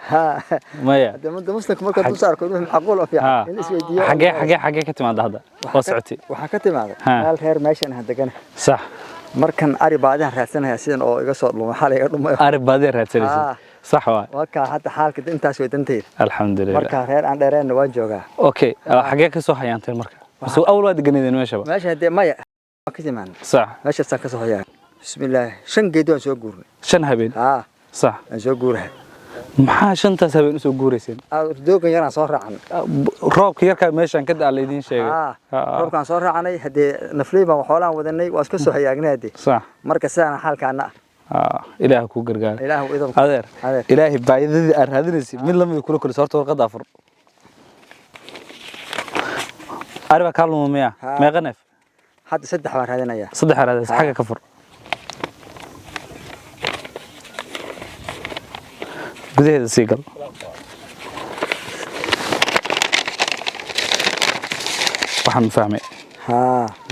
ها مايا ده مسلك marka uu saarko inuu macquul oo fiican in isweydiiyo xagee ka timaada hadda oo socotay waxa ka timaada meel reer meeshan hadagana sax markan ari baadiyan raadsanaya sidan oo iga soo dhumay xalay iga dhumay ari baadiyan raadsanaysa صح واي وكا حتى حالك انت سويت انتي الحمد لله marka reer aan dheereen waan joogaa okay xagee ka soo hayaantay marka soo awal waad ganideen meesha meesha hadee maya ka timaan صح meesha san ka soo hayaan bismillaah shan geed waan soo guurnay shan habeen صح aan soo guuray maxaa shantaas habeen soo guureyseen doogan yaraan soo raacan roobka yarka meeshan ka daa leedin sheegay roobkan soo raacanay hadee nafliiba waxoolaan wadanay waa iska soo hayaagnay hadee صح marka sidaan xaalkaana إله كو غرغار إله وإذا هذا إلهي بايدي أرهدنسي من لم يكون كل صورته ورقة أفر أربع كلمة مية ما غنف حتى صدح وار هذا نيا صدح هذا حاجة كفر قديه السيقل وحن فهمي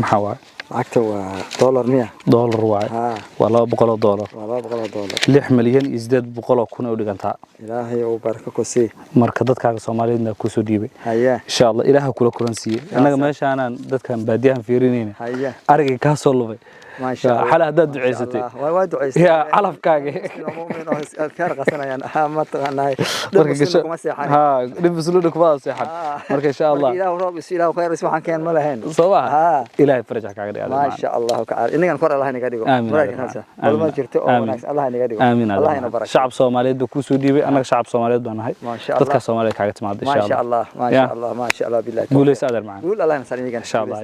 محاوى عكتوا دولار 100 دولار واحد والله بقول دولار والله بقول دولار 6 مليون ازداد بقول كون او دغنتا ilaahay oo baraka ku sii marka dadkaaga Soomaaliyeedna ku soo dhiibay haya insha Allah ilaaha kula kulansiiyay anaga meeshaan dadkan baadiyahan fiirinayna haya ariga ka soo lubay ما شاء الله حلا هذا دعيستي waa ducaystay يا علف كاغي muuminiin oo kaar qasanayaan ma taqaanay ها dibsuluud kuma seexan marka insha Allah ilaahu roob ilaahu khayr waxaan keen ma lahayn sabah ilaahay faraja kaaga dhigo ما شاء الله تعالى inagan kor Allah inaga dhigo markan hasa walba jirto oo wanaagsan Allah inaga dhigo Allah ina baraka shacab Soomaaliyeed ku soo dhiibay anaga shacab Soomaaliyeed baan nahay dadka Soomaaliyeed kaaga timaad insha Allah ما شاء الله ما شاء الله ما شاء الله بالله guulaysa adar macaan guul Allah ina saliigan insha Allah